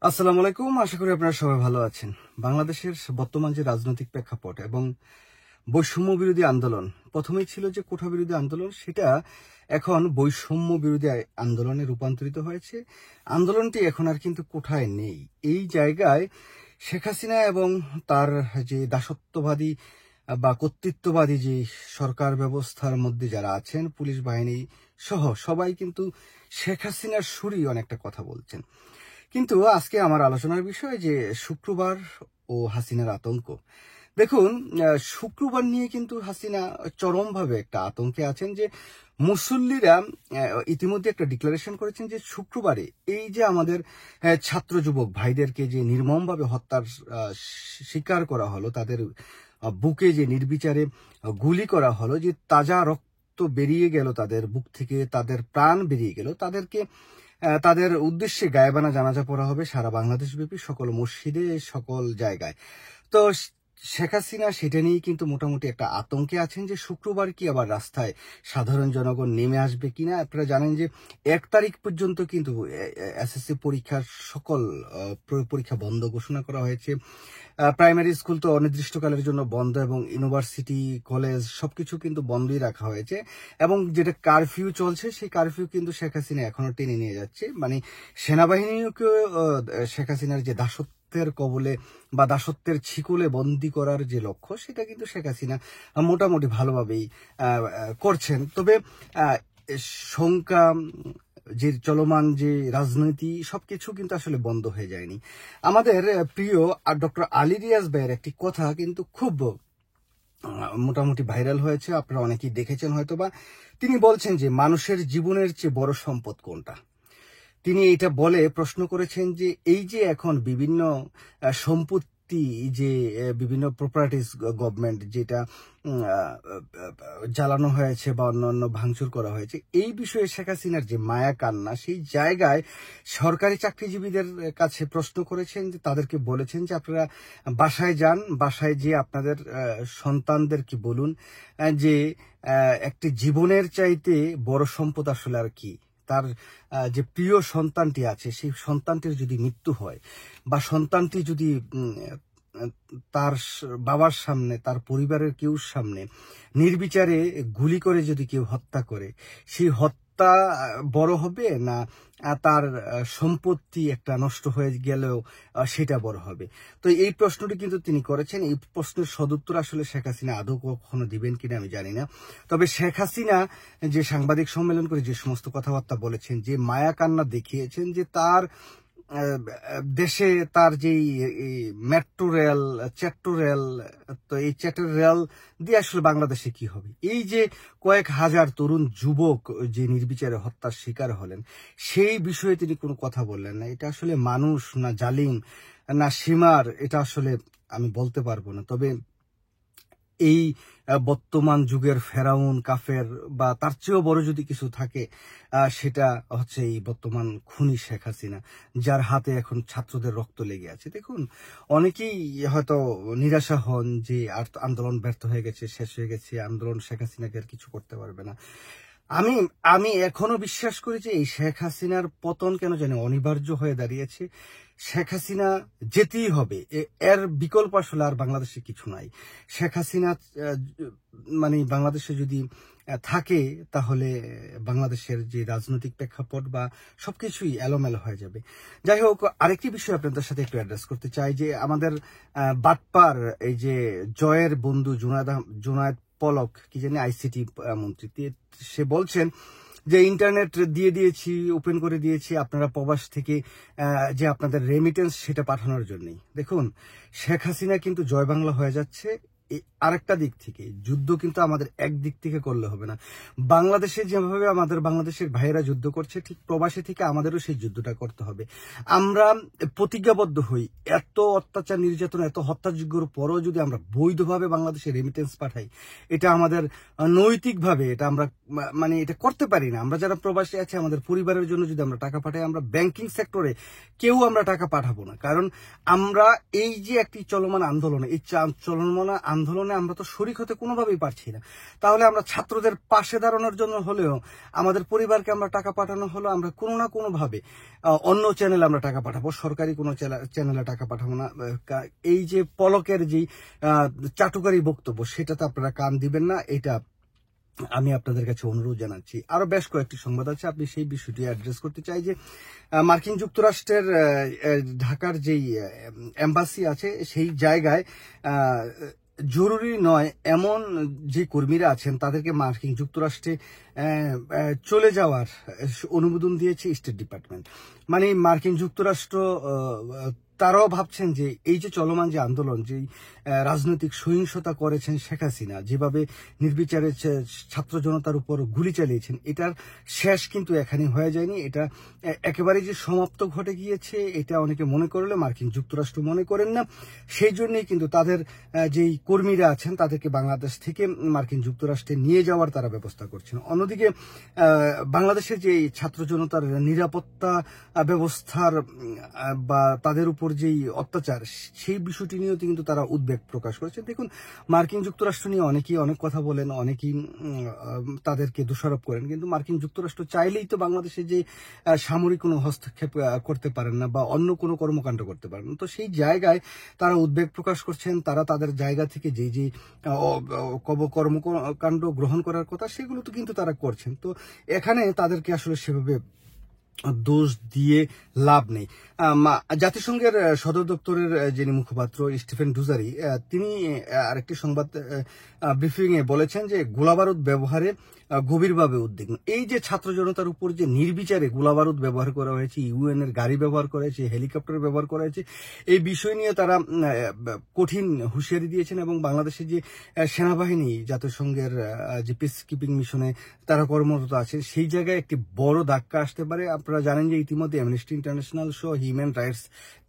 আসসালামু আলাইকুম। আশা করি আপনারা সবাই ভালো আছেন। বাংলাদেশের বর্তমান যে রাজনৈতিক প্রেক্ষাপট এবং বৈষম্য বিরোধী আন্দোলন, প্রথমেই ছিল যে কোঠা বিরোধী আন্দোলন, সেটা এখন বৈষম্য বিরোধী আন্দোলনে রূপান্তরিত হয়েছে। আন্দোলনটি এখন আর কিন্তু কোঠায় নেই। এই জায়গায় শেখ হাসিনা এবং তার যে দাসত্ববাদী বা কর্তৃত্ববাদী যে সরকার ব্যবস্থার মধ্যে যারা আছেন, পুলিশ বাহিনী সহ সবাই কিন্তু শেখ হাসিনার সুরই অনেকটা কথা বলছেন। কিন্তু আজকে আমার আলোচনার বিষয় যে শুক্রবার ও হাসিনার আতঙ্ক। দেখুন, শুক্রবার নিয়ে কিন্তু হাসিনা চরমভাবে একটা আতঙ্কে আছেন। যে মুসল্লিরা ইতিমধ্যে একটা ডিক্লারেশন করেছেন যে শুক্রবারে এই যে আমাদের ছাত্র যুবক ভাইদেরকে যে নির্মমভাবে হত্যার শিকার করা হলো, তাদের বুকে যে নির্বিচারে গুলি করা হলো, যে তাজা রক্ত বেরিয়ে গেল তাদের বুক থেকে, তাদের প্রাণ বেরিয়ে গেল, তাদের উদ্দেশ্যে গায়েবানা জানাজা পড়া হবে সারা বাংলাদেশ ব্যাপী সকল মসজিদে, সকল জায়গায়। তো শেখ হাসিনা সেটা নিয়েই কিন্তু মোটামুটি একটা আতঙ্কে আছেন যে শুক্রবার কি আবার রাস্তায় সাধারণ জনগণ নেমে আসবে কিনা। আপনারা জানেন যে 1 তারিখ পর্যন্ত কিন্তু এসএসসি পরীক্ষার সকল পরীক্ষা বন্ধ ঘোষণা করা হয়েছে। প্রাইমারি স্কুল তো অনির্দিষ্টকালের জন্য বন্ধ এবং ইউনিভার্সিটি, কলেজ সবকিছু কিন্তু বন্ধই রাখা হয়েছে। এবং যেটা কারফিউ চলছে, সেই কারফিউ কিন্তু শেখ হাসিনা এখনো টেনে নিয়ে যাচ্ছে। মানে সেনাবাহিনীকে শেখ হাসিনার যে দাসত্বের কবলে বা দাসত্বের ছিকুলে বন্দী করার যে লক্ষ্য, সেটা কিন্তু শেখ হাসিনা মোটামুটি ভালোভাবেই করছেন। তবে শঙ্কা, যে চলমান যে রাজনীতি, সবকিছু কিন্তু আসলে বন্ধ হয়ে যায়নি। আমাদের প্রিয় ডক্টর আলী রিয়াজ ভাইয়ের একটি কথা কিন্তু খুব মোটামুটি ভাইরাল হয়েছে, আপনারা অনেকেই দেখেছেন হয়তোবা। তিনি বলছেন যে মানুষের জীবনের চেয়ে বড় সম্পদ কোনটা। তিনি এটা বলে প্রশ্ন করেছেন যে এই যে এখন বিভিন্ন সম্পত্তি, যে বিভিন্ন প্রপার্টিজ গভর্নমেন্ট যেটা জ্বালানো হয়েছে বা অন্যান্য ভাঙচুর করা হয়েছে, এই বিষয়ে শেখ হাসিনার যে মায়া কান্না, সেই জায়গায় সরকারি চাকরিজীবীদের কাছে প্রশ্ন করেছেন, যে তাদেরকে বলেছেন যে আপনারা বাসায় যান, বাসায় যেয়ে আপনাদের সন্তানদেরকে বলুন যে একটি জীবনের চাইতে বড় সম্পদ আসলে আর কি। তার যে প্রিয় সন্তানটি আছে, সেই সন্তানটির যদি মৃত্যু হয় বা সন্তানটি যদি তার বাবার সামনে, তার পরিবারের কেউ সামনে নির্বিচারে গুলি করে যদি কেউ হত্যা করে, সেই হত্যা বড় হবে না তার সম্পত্তি একটা নষ্ট হয়ে গেলেও সেটা বড় হবে? তো এই প্রশ্নটি কিন্তু তিনি করেছেন। এই প্রশ্নের সদুত্তর আসলে শেখ হাসিনা আদৌ কখনো দিবেন কিনা আমি জানি না। তবে শেখ হাসিনা যে সাংবাদিক সম্মেলন করে যে সমস্ত কথাবার্তা বলেছেন, যে মায়া কান্না দেখিয়েছেন, যে তার দেশে তার যেই মেট্রো রেল, চেট্রো রেল, তো এই চেট্রো রেল দিয়ে আসলে বাংলাদেশে কি হবে? এই যে কয়েক হাজার তরুণ যুবক যে নির্বিচারে হত্যার শিকার হলেন, সেই বিষয়ে তিনি কোনো কথা বললেন না। এটা আসলে মানুষ না জালিম না সীমার, এটা আসলে আমি বলতে পারবো না। তবে এই বর্তমান যুগের ফেরাউন, কাফের বা তার চেয়েও বড় যদি কিছু থাকে, সেটা হচ্ছে এই বর্তমান খুনি শেখ হাসিনা, যার হাতে এখন ছাত্রদের রক্ত লেগে আছে। দেখুন, অনেকেই হয়তো নিরাশা হন যে আন্দোলন ব্যর্থ হয়ে গেছে, শেষ হয়ে গেছে, আন্দোলন শেখ হাসিনাকে আর কিছু করতে পারবে না। আমি এখনো বিশ্বাস করি যে এই শেখ হাসিনার পতন কেন জানি অনিবার্য হয়ে দাঁড়িয়েছে। শেখ হাসিনা যেতেই হবে, এর বিকল্প আসলে আর বাংলাদেশে কিছু নাই। শেখ হাসিনা মানে বাংলাদেশে যদি থাকে, তাহলে বাংলাদেশের যে রাজনৈতিক প্রেক্ষাপট বা সবকিছুই এলোমেলো হয়ে যাবে। যাই হোক, আরেকটি বিষয় আপনাদের সাথে একটু অ্যাড্রেস করতে চাই, যে আমাদের বাটপার এই যে জয়ের বন্ধু জুনায়েদ পলক, কি জানি আইসিটি মন্ত্রী, সে বলছেন যে ইন্টারনেট দিয়ে দিয়েছি, ওপেন করে দিয়েছি আপনারা প্রবাস থেকে যে আপনাদের রেমিটেন্স সেটা পাঠানোর জন্যই। দেখুন, শেখ হাসিনা কিন্তু জয় বাংলা হয়ে যাচ্ছে। আরেকটা দিক থেকে যুদ্ধ কিন্তু আমাদের একদিক থেকে করলে হবে না। বাংলাদেশে যেভাবে আমাদের বাংলাদেশের ভাইয়েরা যুদ্ধ করছে, ঠিক প্রবাসী থেকে আমাদেরও সেই যুদ্ধটা করতে হবে। আমরা প্রতিজ্ঞাবদ্ধ হই, এত অত্যাচার, নির্যাতন, এত হত্যাযজ্ঞের পরও যদি আমরা বৈধভাবে বাংলাদেশে রেমিটেন্স পাঠাই, এটা আমাদের নৈতিকভাবে এটা আমরা মানে এটা করতে পারি না। আমরা যারা প্রবাসী আছি, আমাদের পরিবারের জন্য যদি আমরা টাকা পাঠাই, আমরা ব্যাংকিং সেক্টরে কেউ আমরা টাকা পাঠাবো না। কারণ আমরা এই যে একটি চলমান আন্দোলন, এই চলমান আন্দোলনে আমরা তো শরিক হতে কোনোভাবেই পারছি না, তাহলে আমরা ছাত্রদের পাশে দাঁড়ানোর জন্য হলেও, আমাদের পরিবারকে আমরা টাকা পাঠানো হলো, আমরা কোনো না কোনোভাবে অন্য চ্যানেলে আমরা টাকা পাঠাবো, সরকারি কোনো চ্যানেলে টাকা পাঠাবো না। এই যে পলকের যে চাটুকারি বক্তব্য, সেটাতে আপনারা কান দিবেন না, এটা আমি আপনাদের কাছে অনুরোধ জানাচ্ছি। আরো বেশ কয়েকটি সংবাদ আছে, আপনি সেই বিষয়টি অ্যাড্রেস করতে চাই যে মার্কিন যুক্তরাষ্ট্রের ঢাকার যেই এম্বাসি আছে, সেই জায়গায় জরুরি নয় এমন যে কর্মীরা আছেন তাদেরকে মার্কিন যুক্তরাষ্ট্রে চলে যাওয়ার অনুমোদন দিয়েছে স্টেট ডিপার্টমেন্ট। মানে মার্কিন যুক্তরাষ্ট্র তারাও ভাবছেন যে এই যে চলমান যে আন্দোলন, যে রাজনৈতিক সহিংসতা করেছেন শেখ হাসিনা, যেভাবে নির্বিচারে ছাত্র জনতার উপর গুলি চালিয়েছেন, এটার শেষ কিন্তু এখানে হয়ে যায়নি, এটা একেবারে যে সমাপ্ত ঘটে গিয়েছে এটা অনেকে মনে করলে মার্কিন যুক্তরাষ্ট্র মনে করেন না। সেই জন্যই কিন্তু তাদের যেই কর্মীরা আছেন তাদেরকে বাংলাদেশ থেকে মার্কিন যুক্তরাষ্ট্রে নিয়ে যাওয়ার তারা ব্যবস্থা করছেন। অন্যদিকে বাংলাদেশের যে ছাত্র জনতার নিরাপত্তা ব্যবস্থার বা তাদের উপর যেই অত্যাচার, সেই বিষয়টি নিয়েও কিন্তু তারা উদ্বেগ প্রকাশ করেছে। দেখুন, মার্কিন যুক্তরাষ্ট্র নিয়ে অনেকেই অনেক কথা বলেন, অনেকেই তাদেরকে দোষারোপ করেন, কিন্তু মার্কিন যুক্তরাষ্ট্র চাইলেই তো বাংলাদেশে যে সামরিক কোনো হস্তক্ষেপ করতে পারেন না বা অন্য কোনো কর্মকাণ্ড করতে পারেন না। তো সেই জায়গায় তারা উদ্বেগ প্রকাশ করছেন, তারা তাদের জায়গা থেকে যেই যে কর্মকাণ্ড গ্রহণ করার কথা সেগুলো তো কিন্তু তারা করছেন। তো এখানে তাদেরকে আসলে সেভাবে দোষ দিয়ে লাভ নেই। জাতিসংঘের সদর দপ্তরের যিনি মুখপাত্র স্টিফেন ডুজারি, তিনি আরেকটি সংবাদ ব্রিফিং এ বলেছেন যে গোলাবারুদ ব্যবহারে গভীরভাবে উদ্বিগ্ন। এই যে ছাত্র জনতার উপর যে নির্বিচারে গোলাবারুদ ব্যবহার করা হয়েছে, ইউএন এর গাড়ি ব্যবহার করা হয়েছে, হেলিকপ্টার ব্যবহার করা হয়েছে, এই বিষয় নিয়ে তারা কঠিন হুঁশিয়ারি দিয়েছেন এবং বাংলাদেশের যে সেনাবাহিনী জাতিসংঘের যে পিস কিপিং মিশনে তারা কর্মরত আছে, সেই জায়গায় একটি বড় ধাক্কা আসতে পারে। আপনারা জানেন যে ইতিমধ্যে অ্যামনেস্টি ইন্টারন্যাশনাল সহ হিউম্যান রাইটস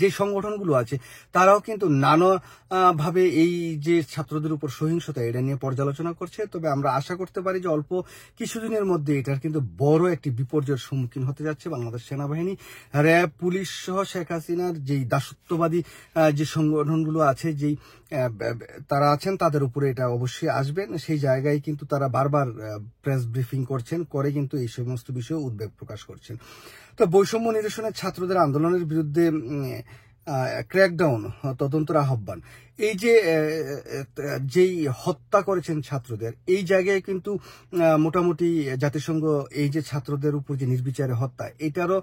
যে সংগঠনগুলো আছে তারাও কিন্তু নানাভাবে এই যে ছাত্রদের উপর সহিংসতা এটা নিয়ে পর্যালোচনা করছে। তবে আমরা আশা করতে পারি যে অল্প কিছুদিনের মধ্যে এটার কিন্তু বড় একটি বিপর্যয়ের সম্মুখীন হতে যাচ্ছে বাংলাদেশ সেনাবাহিনী, র্যাব, পুলিশ সহ শেখ হাসিনার যেই দাসত্ববাদী যে সংগঠনগুলো আছে, যেই তারা আছেন, তাদের উপরে এটা অবশ্যই আসবেন। সেই জায়গায় কিন্তু তারা বারবার প্রেস ব্রিফিং করছেন, করে কিন্তু এই সমস্ত বিষয়ে উদ্বেগ প্রকাশ করছেন। তো বৈষম্য নিরসনের ছাত্রদের আন্দোলনের বিরুদ্ধে ক্র্যাকডাউন, তদন্তের আহ্বান, এই যে যেই হত্যা করেছেন ছাত্রদের, এই জায়গায় কিন্তু মোটামুটি জাতিসংঘ এই যে ছাত্রদের উপর যে নির্বিচারে হত্যা, এটারও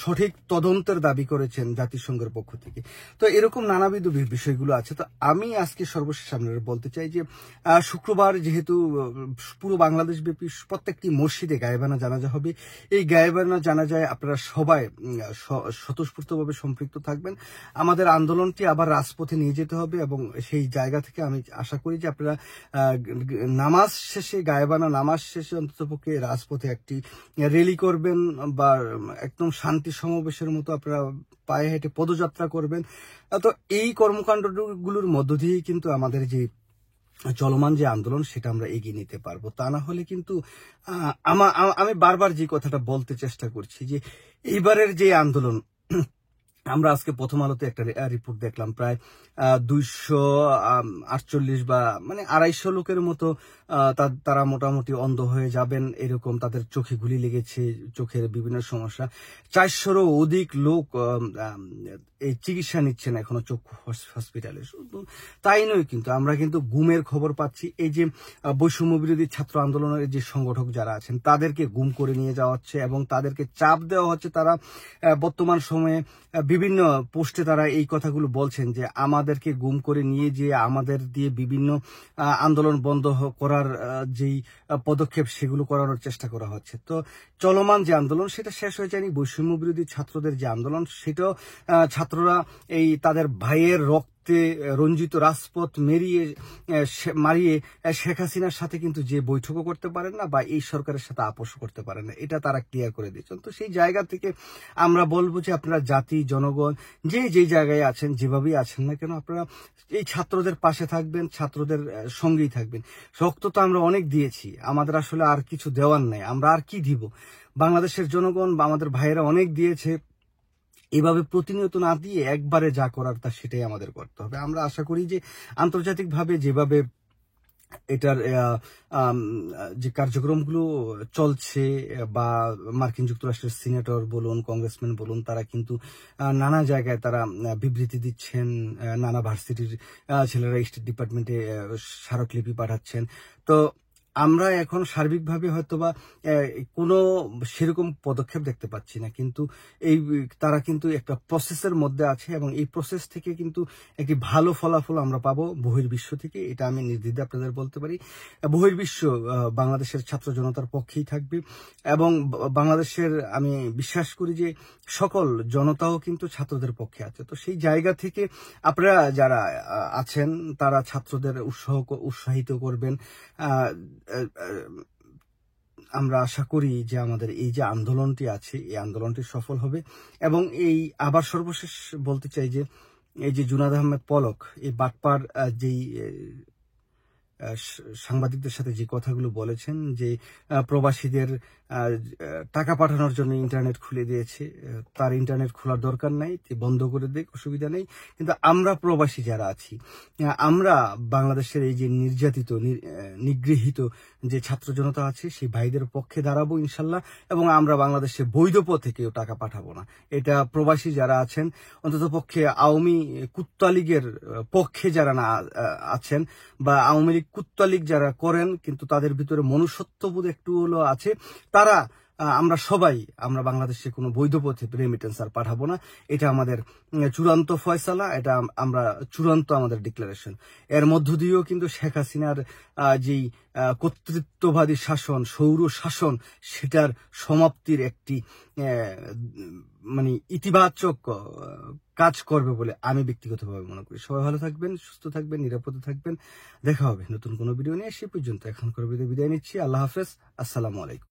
সঠিক তদন্তের দাবি করেছেন জাতিসংঘের পক্ষ থেকে। তো এরকম নানাবিধ বিষয়গুলো আছে। তো আমি আজকে সর্বশেষ আপনাদের বলতে চাই যে শুক্রবার যেহেতু পুরো বাংলাদেশ ব্যাপী প্রত্যেকটি মসজিদে গায়েবানা জানাজা হবে, এই গায়েবানা জানাজায় আপনারা সবাই স্বতঃস্ফূর্তভাবে সম্পৃক্ত থাকবেন। আমাদের আন্দোলনটি আবার রাজপথে নিয়ে যেতে হবে এবং সেই জায়গা থেকে আমি আশা করি যে আপনারা নামাজ শেষে, গায়েবানা নামাজ শেষে অন্ততপক্ষে রাজপথে একটি র্যালি করবেন বা একদম শান্তি সমাবেশের মতো আপনারা পায়ে হেঁটে পদযাত্রা করবেন। তো এই কর্মকাণ্ডগুলোর মধ্য দিয়েই কিন্তু আমাদের যে চলমান যে আন্দোলন সেটা আমরা এগিয়ে নিতে পারবো। তা না হলে কিন্তু আমি বারবার যে কথাটা বলতে চেষ্টা করছি যে এইবারের যে আন্দোলন, আমরা আজকে প্রথম আলোতে একটা রিপোর্ট দেখলাম, প্রায় 248 বা মানে 250 লোকের মতো তারা মোটামুটি অন্ধ হয়ে যাবেন, এরকম তাদের চোখে গুলি লেগেছে, চোখের বিভিন্ন সমস্যা। 400-রও অধিক লোক এই চিকিৎসা নিচ্ছেন এখনো চক্ষু হসপিটালে। শুধু তাই নয়, কিন্তু আমরা কিন্তু গুমের খবর পাচ্ছি। এই যে বৈষম্য বিরোধী ছাত্র আন্দোলনের যে সংগঠক যারা আছেন তাদেরকে গুম করে নিয়ে যাওয়া হচ্ছে এবং তাদেরকে চাপ দেওয়া হচ্ছে। তারা বর্তমান সময়ে বিভিন্ন পোস্টে তারা এই কথাগুলো বলছেন যে আমাদেরকে গুম করে নিয়ে যে আমাদের দিয়ে বিভিন্ন আন্দোলন বন্ধ করার যেই পদক্ষেপ সেগুলো করানোর চেষ্টা করা হচ্ছে। তো চলমান যে আন্দোলন সেটা শেষ হয়ে যায়নি। বৈষম্য বিরোধী ছাত্রদের যে আন্দোলন, সেটাও ছাত্ররা এই তাদের ভাইয়ের রক্তে রঞ্জিত রাজপথ মারিয়ে শেখ হাসিনার সাথে কিন্তু যে বৈঠকও করতে পারেন না বা এই সরকারের সাথে আপোষ করতে পারেন না, এটা তারা ক্লিয়ার করে দিয়েছেন। তো সেই জায়গা থেকে আমরা বলবো যে আপনারা জাতি, জনগণ যে জায়গায় আছেন, যেভাবেই আছেন না কেন, আপনারা এই ছাত্রদের পাশে থাকবেন, ছাত্রদের সঙ্গেই থাকবেন। রক্ত তো আমরা অনেক দিয়েছি, আমাদের আসলে আর কিছু দেওয়ার নাই, আমরা আর কি দিব? বাংলাদেশের জনগণ বা আমাদের ভাইয়েরা অনেক দিয়েছে, এভাবে প্রতিনিয়ত না দিয়ে একবারে যা করার তা সেটাই আমাদের করতে হবে। আমরা আশা করি যে আন্তর্জাতিকভাবে যেভাবে এটার যে কার্যক্রমগুলো চলছে, বা মার্কিন যুক্তরাষ্ট্রের সিনেটর বলুন, কংগ্রেসম্যান বলুন, তারা কিন্তু নানা জায়গায় তারা বিবৃতি দিচ্ছেন, নানা ভার্সিটির ছেলেরা স্টেট ডিপার্টমেন্টে স্মারকলিপি পাঠাচ্ছেন। তো আমরা এখন সার্বিকভাবে হয়তোবা কোনো সেরকম পদক্ষেপ দেখতে পাচ্ছি না, কিন্তু এই তারা কিন্তু একটা প্রসেসের মধ্যে আছে, এবং এই প্রসেস থেকে কিন্তু একটি ভালো ফলাফল আমরা পাবো বহির্বিশ্ব থেকে, এটা আমি নির্দ্বিধায় আপনাদের বলতে পারি। বহির্বিশ্ব বাংলাদেশের ছাত্র জনতার পক্ষেই থাকবে, এবং বাংলাদেশের আমি বিশ্বাস করি যে সকল জনতাও কিন্তু ছাত্রদের পক্ষে আছে। তো সেই জায়গা থেকে আপনারা যারা আছেন তারা ছাত্রদের উৎসাহিত করবেন। আমরা আশা করি যে আমাদের এই যে আন্দোলনটি আছে, এই আন্দোলনটি সফল হবে। এবং এই আবার সর্বশেষ বলতে চাই যে এই যে জুনায়েদ আহমেদ পলক, এই বাটপার যেই সাংবাদিকদের সাথে যে কথাগুলো বলেছেন যে প্রবাসীদের টাকা পাঠানোর জন্য ইন্টারনেট খুলে দিয়েছে, তার ইন্টারনেট খোলার দরকার নাই, বন্ধ করে দেয়, অসুবিধা নেই। কিন্তু আমরা প্রবাসী যারা আছি, আমরা বাংলাদেশের এই যে নির্যাতিত নিগৃহীত যে ছাত্র জনতা আছে, সেই ভাইদের পক্ষে দাঁড়াবো ইনশাল্লাহ। এবং আমরা বাংলাদেশে বৈধ পথে কেউ টাকা পাঠাবো না। এটা প্রবাসী যারা আছেন, অন্তত পক্ষে আওয়ামী কুত্তা লীগের পক্ষে যারা না আছেন, বা আওয়ামী লীগ কুত্তা লীগ যারা করেন কিন্তু তাদের ভিতরে মনুষ্যত্ববোধ একটু হলো আছে, তারা আমরা বাংলাদেশে কোনো বৈধ পথে রেমিটেন্স আর পাঠাবো না। এটা আমাদের চূড়ান্ত ফয়সালা, এটা আমরা চূড়ান্ত আমাদের ডিক্লারেশন। এর মধ্য দিয়েও কিন্তু শেখ হাসিনার যেই কর্তৃত্ববাদী শাসন, সৌর শাসন, সেটার সমাপ্তির একটি মানে ইতিবাচক কাজ করবে বলে আমি ব্যক্তিগতভাবে মনে করি। সবাই ভালো থাকবেন, সুস্থ থাকবেন, নিরাপদে থাকবেন। দেখা হবে নতুন কোনো ভিডিও নিয়ে। সে পর্যন্ত এখন করে বিদায় নিচ্ছি। আল্লাহ হাফেজ, আসসালামু আলাইকুম।